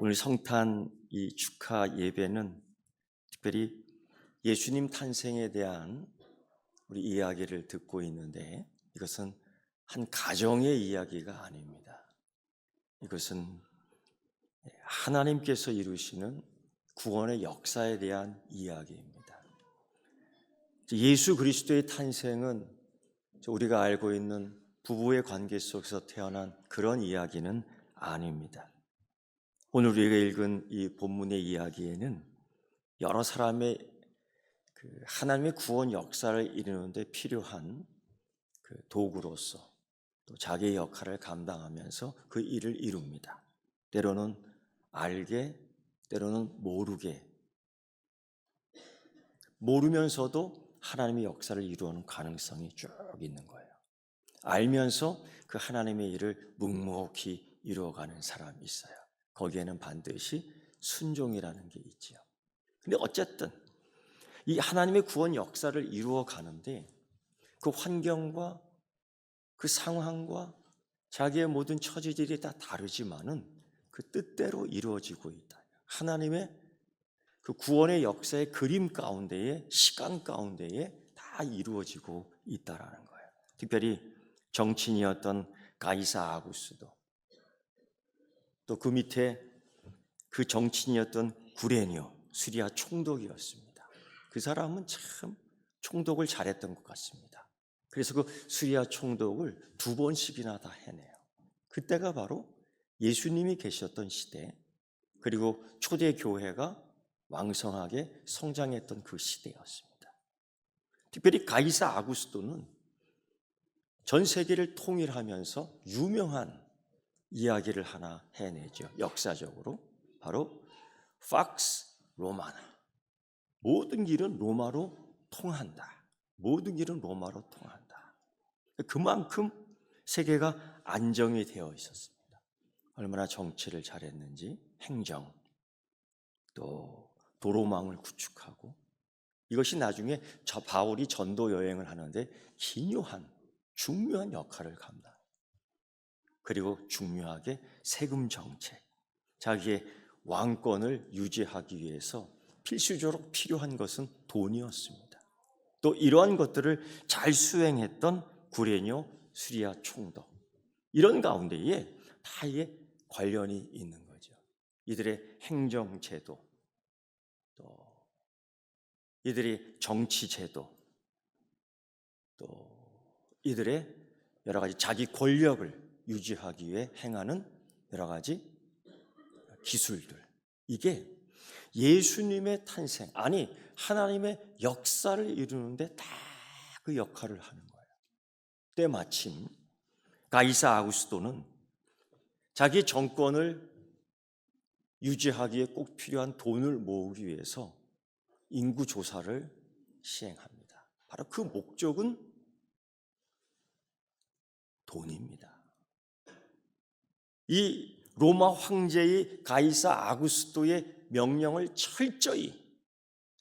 오늘 성탄 이 축하 예배는 특별히 예수님 탄생에 대한 우리 이야기를 듣고 있는데, 이것은 한 가정의 이야기가 아닙니다. 이것은 하나님께서 이루시는 구원의 역사에 대한 이야기입니다. 예수 그리스도의 탄생은 우리가 알고 있는 부부의 관계 속에서 태어난 그런 이야기는 아닙니다. 오늘 우리가 읽은 이 본문의 이야기에는 여러 사람의 하나님의 구원 역사를 이루는데 필요한 도구로서 또 자기의 역할을 감당하면서 그 일을 이룹니다. 때로는 알게, 때로는 모르면서도 하나님의 역사를 이루는 가능성이 쭉 있는 거예요. 알면서 그 하나님의 일을 묵묵히 이루어가는 사람이 있어요. 거기에는 반드시 순종이라는 게 있지요. 근데 어쨌든 이 하나님의 구원 역사를 이루어 가는데 그 환경과 그 상황과 자기의 모든 처지들이 다 다르지만은 그 뜻대로 이루어지고 있다. 하나님의 그 구원의 역사의 그림 가운데에, 시간 가운데에 다 이루어지고 있다라는 거예요. 특별히 정치인이었던 가이사 아구스도, 또 그 밑에 그 정치인이었던 구레뇨, 수리아 총독이었습니다. 그 사람은 참 총독을 잘했던 것 같습니다. 그래서 그 수리아 총독을 2번씩이나 다 해내요. 그때가 바로 예수님이 계셨던 시대, 그리고 초대 교회가 왕성하게 성장했던 그 시대였습니다. 특별히 가이사 아구스도는 전 세계를 통일하면서 유명한 이야기를 하나 해내죠. 역사적으로 바로 팍스 로마나, 모든 길은 로마로 통한다. 모든 길은 로마로 통한다. 그만큼 세계가 안정이 되어 있었습니다. 얼마나 정치를 잘했는지, 행정, 또 도로망을 구축하고, 이것이 나중에 바울이 전도 여행을 하는데 기묘한, 중요한 역할을 감당. 그리고 중요하게 세금 정책, 자기의 왕권을 유지하기 위해서 필수적으로 필요한 것은 돈이었습니다. 또 이러한 것들을 잘 수행했던 구레뇨 수리아 총독, 이런 가운데에 다 이게 관련이 있는 거죠. 이들의 행정제도, 또 이들의 정치제도, 또 이들의 여러 가지 자기 권력을 유지하기 위해 행하는 여러 가지 기술들, 이게 예수님의 탄생, 아니 하나님의 역사를 이루는데 다 그 역할을 하는 거예요. 때마침 가이사 아구스도는 자기 정권을 유지하기에 꼭 필요한 돈을 모으기 위해서 인구 조사를 시행합니다. 바로 그 목적은 돈입니다. 이 로마 황제의 가이사 아구스도의 명령을 철저히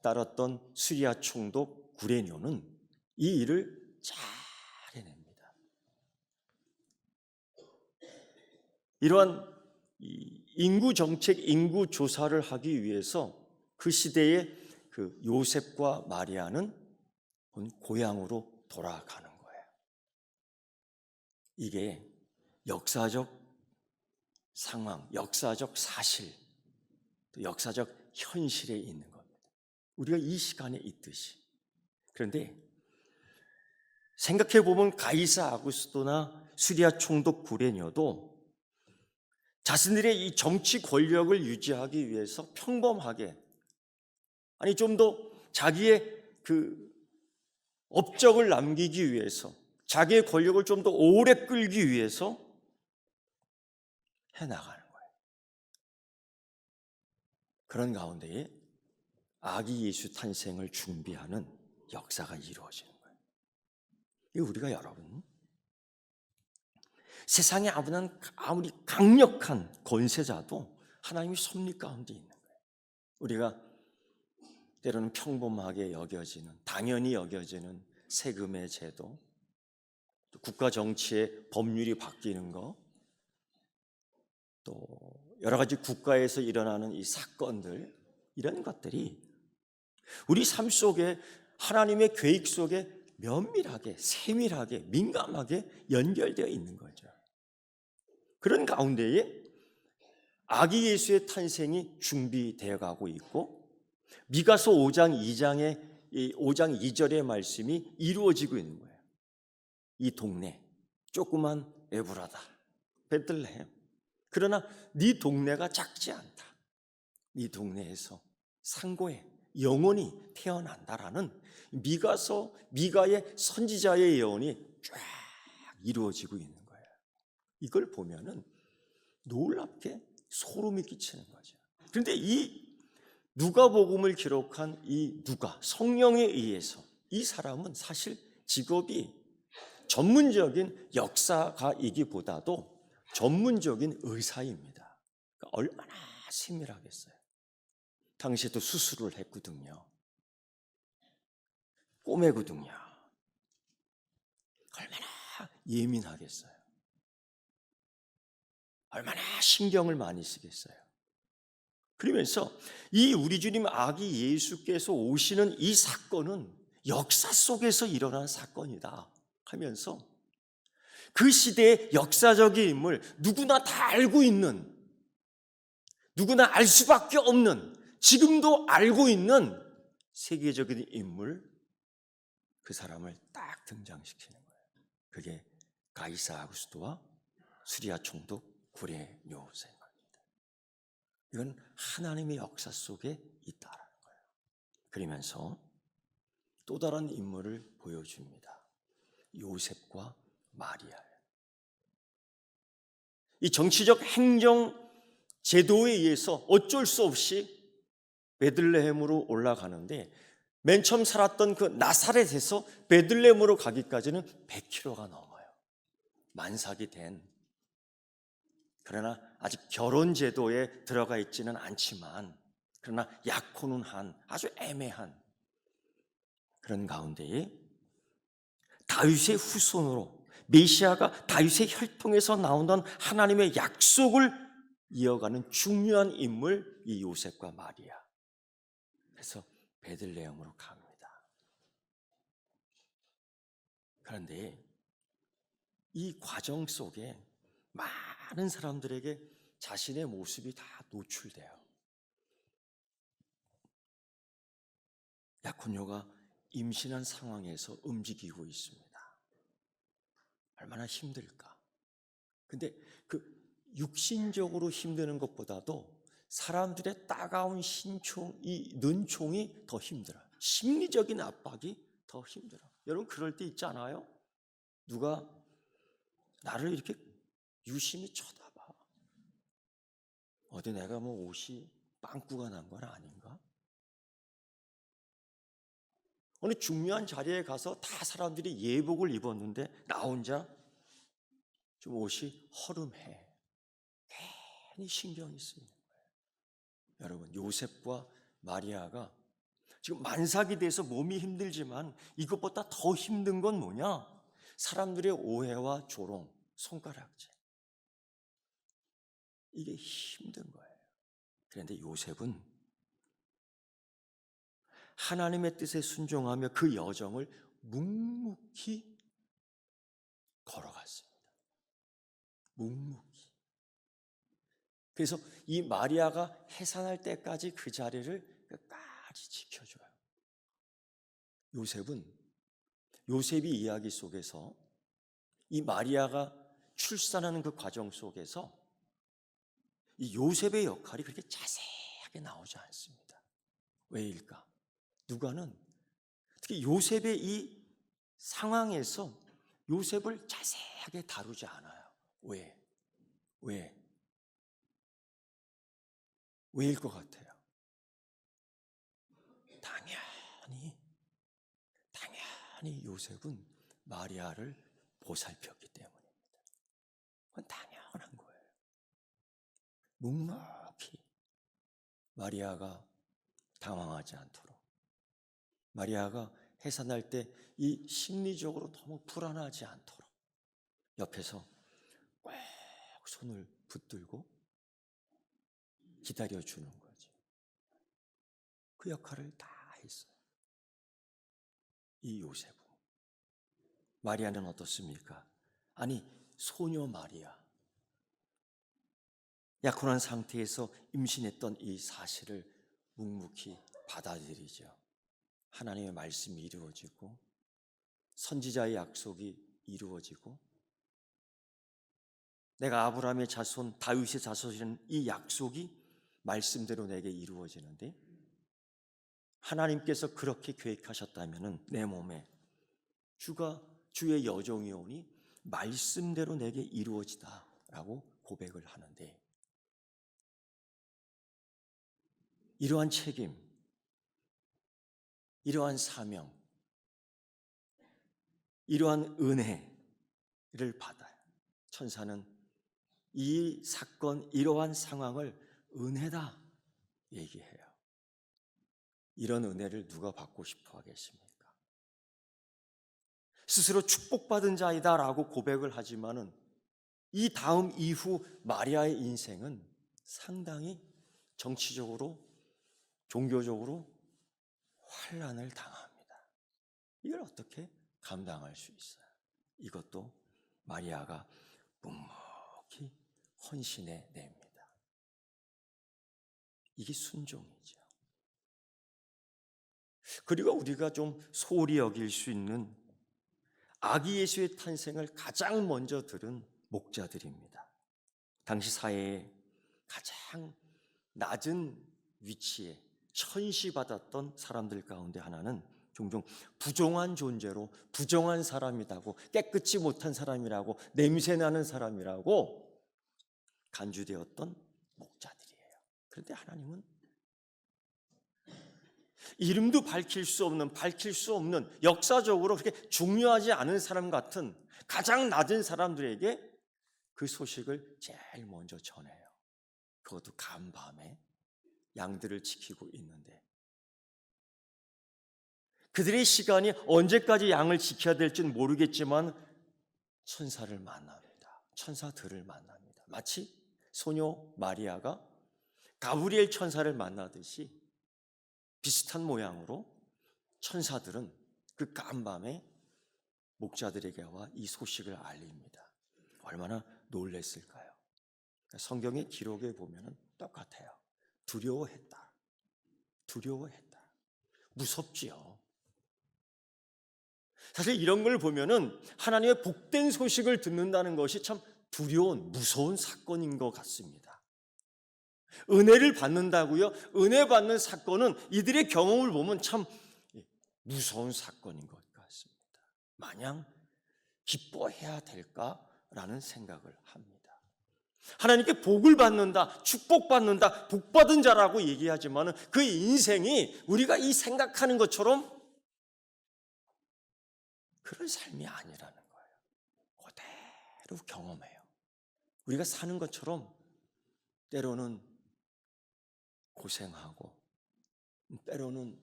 따랐던 수리아 총독 구레뇨는 이 일을 잘 해냅니다. 이러한 인구 정책, 인구 조사를 하기 위해서 그 시대에 그 요셉과 마리아는 고향으로 돌아가는 거예요. 이게 역사적 상황, 역사적 사실, 또 역사적 현실에 있는 겁니다. 우리가 이 시간에 있듯이. 그런데 생각해 보면 가이사 아구스도나 수리아 총독 구레뇨도 자신들의 이 정치 권력을 유지하기 위해서 평범하게, 아니 좀 더 자기의 그 업적을 남기기 위해서, 자기의 권력을 좀 더 오래 끌기 위해서 해나가는 거예요. 그런 가운데에 아기 예수 탄생을 준비하는 역사가 이루어지는 거예요. 이 우리가 여러분, 세상에 아무리 강력한 권세자도 하나님이 섭리 가운데 있는 거예요. 우리가 때로는 평범하게 여겨지는, 당연히 여겨지는 세금의 제도, 또 국가 정치의 법률이 바뀌는 거, 또 여러 가지 국가에서 일어나는 이 사건들, 이런 것들이 우리 삶 속에 하나님의 계획 속에 면밀하게, 세밀하게, 민감하게 연결되어 있는 거죠. 그런 가운데에 아기 예수의 탄생이 준비되어 가고 있고, 미가서 5장 2절의 말씀이 이루어지고 있는 거예요. 이 동네 조그만 에브라다, 베들레헴. 그러나 네 동네가 작지 않다. 네 동네에서 상고에 영혼이 태어난다라는 미가의 선지자의 예언이 쫙 이루어지고 있는 거예요. 이걸 보면은 놀랍게 소름이 끼치는 거죠. 그런데 이 누가복음을 기록한 이 누가, 성령에 의해서 이 사람은 사실 직업이 전문적인 역사가이기보다도 전문적인 의사입니다. 그러니까 얼마나 세밀하겠어요. 당시에도 수술을 했거든요. 꼬매거든요. 얼마나 예민하겠어요. 얼마나 신경을 많이 쓰겠어요. 그러면서 이 우리 주님 아기 예수께서 오시는 이 사건은 역사 속에서 일어난 사건이다 하면서 그 시대의 역사적인 인물, 누구나 다 알고 있는, 누구나 알 수밖에 없는, 지금도 알고 있는 세계적인 인물, 그 사람을 딱 등장시키는 거예요. 그게 가이사 아구스토와 수리아 총독 구레 요셉입니다. 이건 하나님의 역사 속에 있다라는 거예요. 그러면서 또 다른 인물을 보여줍니다. 요셉과 마리아예요. 이 정치적 행정 제도에 의해서 어쩔 수 없이 베들레헴으로 올라가는데, 맨 처음 살았던 그 나사렛에서 베들레헴으로 가기까지는 100km가 넘어요. 만삭이 된, 그러나 아직 결혼 제도에 들어가 있지는 않지만, 그러나 약혼은 한 아주 애매한 그런 가운데에 다윗의 후손으로, 메시아가 다윗의 혈통에서 나온다는 하나님의 약속을 이어가는 중요한 인물, 이 요셉과 마리아. 그래서 베들레헴으로 갑니다. 그런데 이 과정 속에 많은 사람들에게 자신의 모습이 다 노출돼요. 약혼녀가 임신한 상황에서 움직이고 있습니다. 얼마나 힘들까. 근데 그 육신적으로 힘드는 것보다도 사람들의 따가운 신총, 이 눈총이 더 힘들어요. 심리적인 압박이 더 힘들어요. 여러분 그럴 때 있지 않아요? 누가 나를 이렇게 유심히 쳐다봐. 어디 내가 뭐 옷이 빵꾸가 난 건 아닌가? 어느 중요한 자리에 가서 다 사람들이 예복을 입었는데 나 혼자 좀 옷이 허름해. 괜히 신경이 쓰이는 거예요. 여러분, 요셉과 마리아가 지금 만삭이 돼서 몸이 힘들지만 이것보다 더 힘든 건 뭐냐? 사람들의 오해와 조롱, 손가락질. 이게 힘든 거예요. 그런데 요셉은 하나님의 뜻에 순종하며 그 여정을 묵묵히 걸어갔습니다. 묵묵히. 그래서 이 마리아가 해산할 때까지 그 자리를 끝까지 지켜줘요. 요셉이 이야기 속에서 이 마리아가 출산하는 그 과정 속에서 이 요셉의 역할이 그렇게 자세하게 나오지 않습니다. 왜일까? 누가는 특히 요셉의 이 상황에서 요셉을 자세하게 다루지 않아요. 왜일 것 같아요? 당연히 요셉은 마리아를 보살폈기 때문입니다. 그건 당연한 거예요. 묵묵히 마리아가 당황하지 않도록, 마리아가 해산할 때 이 심리적으로 너무 불안하지 않도록 옆에서 꼭 손을 붙들고 기다려주는 거죠. 그 역할을 다 했어요. 이 요셉은. 마리아는 어떻습니까? 아니, 소녀 마리아. 약혼한 상태에서 임신했던 이 사실을 묵묵히 받아들이죠. 하나님의 말씀이 이루어지고 선지자의 약속이 이루어지고 내가 아브라함의 자손, 다윗의 자손이라는 이 약속이 말씀대로 내게 이루어지는데 하나님께서 그렇게 계획하셨다면 내 몸에 주의 여종이 오니 말씀대로 내게 이루어지다라고 고백을 하는데 이러한 책임, 이러한 사명, 이러한 은혜를 받아요. 천사는 이 사건, 이러한 상황을 은혜다 얘기해요. 이런 은혜를 누가 받고 싶어 하겠습니까? 스스로 축복받은 자이다라고 고백을 하지만은 이 다음 이후 마리아의 인생은 상당히 정치적으로, 종교적으로 환난을 당합니다. 이걸 어떻게 감당할 수 있어요? 이것도 마리아가 묵묵히 헌신해 냅니다. 이게 순종이죠. 그리고 우리가 좀 소홀히 여길 수 있는 아기 예수의 탄생을 가장 먼저 들은 목자들입니다. 당시 사회에 가장 낮은 위치에 천시받았던 사람들 가운데 하나는 종종 부정한 존재로 부정한 사람이라고, 깨끗이 못한 사람이라고, 냄새나는 사람이라고 간주되었던 목자들이에요. 그런데 하나님은 이름도 밝힐 수 없는 역사적으로 그렇게 중요하지 않은 사람 같은 가장 낮은 사람들에게 그 소식을 제일 먼저 전해요. 그것도 간밤에 양들을 지키고 있는데 그들의 시간이 언제까지 양을 지켜야 될지는 모르겠지만 천사를 만납니다. 천사들을 만납니다. 마치 소녀 마리아가 가브리엘 천사를 만나듯이 비슷한 모양으로 천사들은 그 간밤에 목자들에게 와 이 소식을 알립니다. 얼마나 놀랬을까요? 성경의 기록에 보면 똑같아요. 두려워했다. 무섭지요. 사실 이런 걸 보면은 하나님의 복된 소식을 듣는다는 것이 참 두려운, 무서운 사건인 것 같습니다. 은혜를 받는다고요? 은혜 받는 사건은 이들의 경험을 보면 참 무서운 사건인 것 같습니다. 마냥 기뻐해야 될까라는 생각을 합니다. 하나님께 복을 받는다, 축복받는다, 복받은 자라고 얘기하지만 그 인생이 우리가 이 생각하는 것처럼 그런 삶이 아니라는 거예요. 그대로 경험해요. 우리가 사는 것처럼 때로는 고생하고, 때로는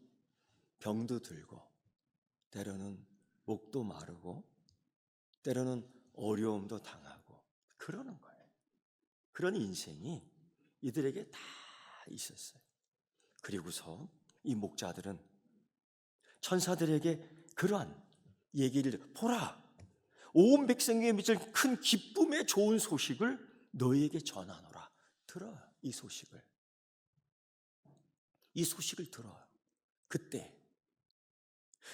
병도 들고, 때로는 목도 마르고, 때로는 어려움도 당하고 그러는 거예요. 그런 인생이 이들에게 다 있었어요. 그리고서 이 목자들은 천사들에게 그러한 얘기를 보라, 온 백성에게 미칠 큰 기쁨의 좋은 소식을 너희에게 전하노라. 들어요. 이 소식을 들어요. 그때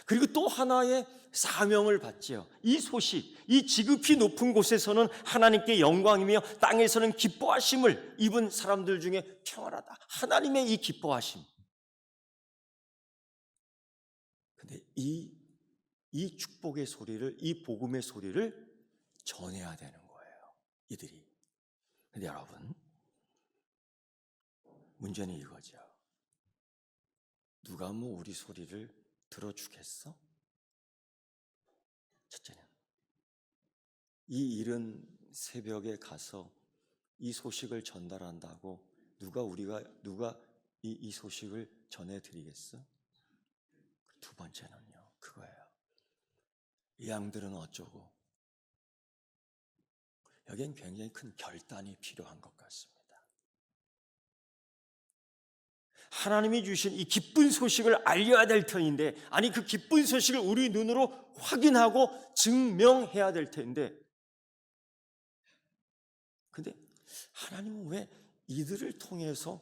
그리고 또 하나의 사명을 받지요. 이 소식, 이 지극히 높은 곳에서는 하나님께 영광이며 땅에서는 기뻐하심을 입은 사람들 중에 평안하다. 하나님의 이 기뻐하심. 근데 이 축복의 소리를, 이 복음의 소리를 전해야 되는 거예요. 이들이. 근데 여러분, 문제는 이거죠. 누가 뭐 우리 소리를 들어주겠어? 첫째는 이 이른 새벽에 가서 이 소식을 전달한다고 누가 이 소식을 전해드리겠어? 두 번째는요, 그거예요. 이 양들은 어쩌고? 여기엔 굉장히 큰 결단이 필요한 것 같습니다. 하나님이 주신 이 기쁜 소식을 알려야 될 터인데, 아니 그 기쁜 소식을 우리 눈으로 확인하고 증명해야 될 텐데, 근데 하나님은 왜 이들을 통해서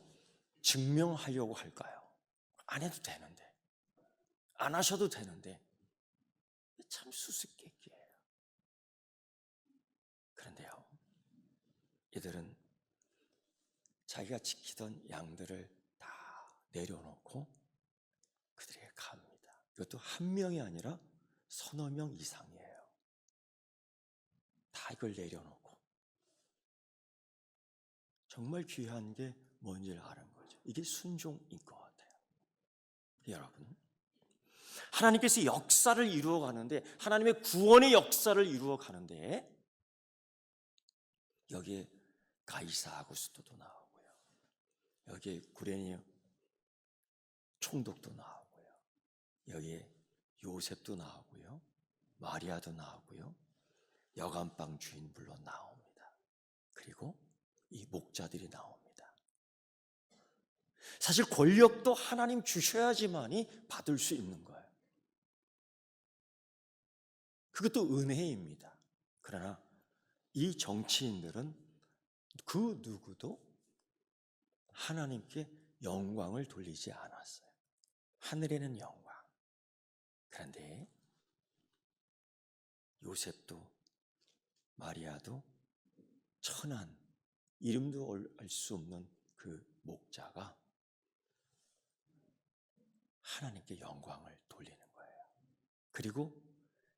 증명하려고 할까요? 안 해도 되는데, 안 하셔도 되는데, 참 수수께끼예요. 그런데요, 이들은 자기가 지키던 양들을 다 내려놓고 그들에게 갑니다. 이것도 한 명이 아니라 서너 명 이상이에요. 다 이걸 내려놓고. 정말 귀한 게 뭔지를 아는 거죠. 이게 순종인 것 같아요. 여러분, 하나님께서 역사를 이루어 가는데, 하나님의 구원의 역사를 이루어 가는데, 여기에 가이사 아구스토도 나오고요, 여기에 구레니 총독도 나오고요, 여기에 요셉도 나오고요, 마리아도 나오고요, 여간방 주인 물론 나옵니다. 그리고 이 목자들이 나옵니다. 사실 권력도 하나님 주셔야지만이 받을 수 있는 거예요. 그것도 은혜입니다. 그러나 이 정치인들은 그 누구도 하나님께 영광을 돌리지 않았어요. 하늘에는 영광. 그런데 요셉도 마리아도 천한, 이름도 알 수 없는 그 목자가 하나님께 영광을 돌리는 거예요. 그리고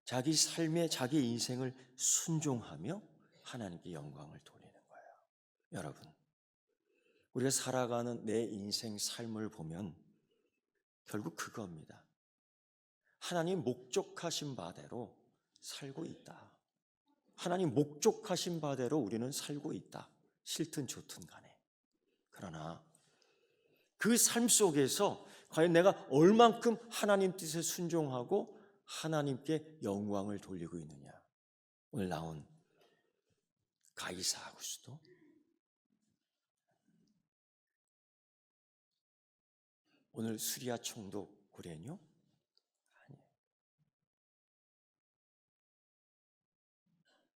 자기 삶의 자기 인생을 순종하며 하나님께 영광을 돌리는 거예요. 여러분, 우리가 살아가는 내 인생 삶을 보면 결국 그겁니다. 하나님 목적하신 바대로 살고 있다. 하나님 목적하신 바대로 우리는 살고 있다. 싫든 좋든 간에. 그러나 그 삶 속에서 과연 내가 얼만큼 하나님 뜻에 순종하고 하나님께 영광을 돌리고 있느냐. 오늘 나온 가이사 아구스도, 오늘 수리아 총독 구레뇨, 아니에요.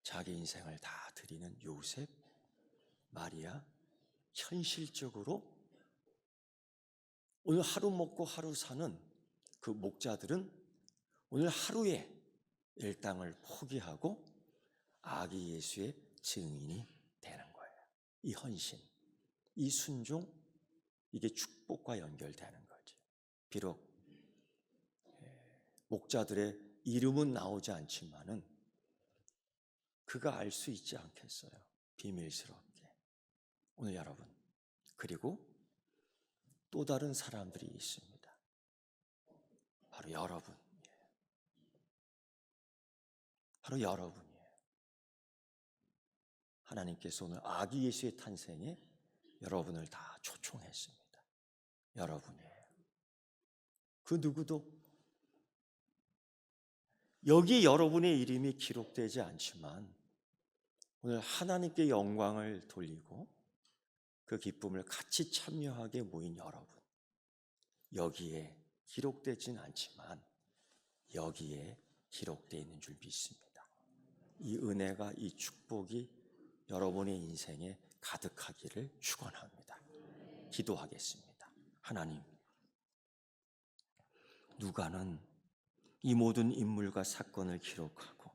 자기 인생을 다 드리는 요셉, 마리아, 현실적으로 오늘 하루 먹고 하루 사는 그 목자들은 오늘 하루에 일당을 포기하고 아기 예수의 증인이 되는 거예요. 이 헌신, 이 순종, 이게 축복과 연결되는 거죠. 비록 목자들의 이름은 나오지 않지만은 그가 알 수 있지 않겠어요? 비밀스럽게. 오늘 여러분, 그리고 또 다른 사람들이 있습니다. 바로 여러분. 바로 여러분이에요. 하나님께서 오늘 아기 예수의 탄생에 여러분을 다 초청했습니다. 여러분이에요. 그 누구도 여기 여러분의 이름이 기록되지 않지만 오늘 하나님께 영광을 돌리고 그 기쁨을 같이 참여하게 모인 여러분, 여기에 기록되진 않지만 여기에 기록되어 있는 줄 믿습니다. 이 은혜가, 이 축복이 여러분의 인생에 가득하기를 축원합니다. 기도하겠습니다. 하나님, 누가는 이 모든 인물과 사건을 기록하고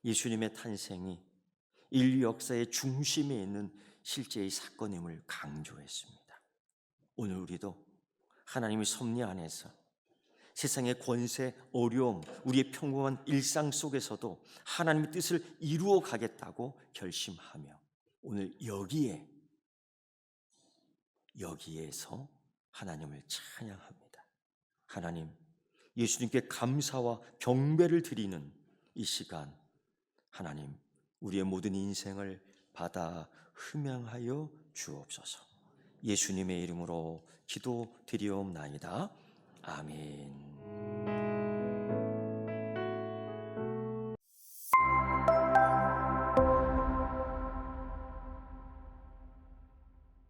예수님의 탄생이 인류 역사의 중심에 있는 실제의 사건임을 강조했습니다. 오늘 우리도 하나님의 섭리 안에서 세상의 권세, 어려움, 우리의 평범한 일상 속에서도 하나님의 뜻을 이루어 가겠다고 결심하며 오늘 여기에서 하나님을 찬양합니다. 하나님, 예수님께 감사와 경배를 드리는 이 시간, 하나님, 우리의 모든 인생을 받아 흠양하여 주옵소서. 예수님의 이름으로 기도드리옵나이다. 아멘.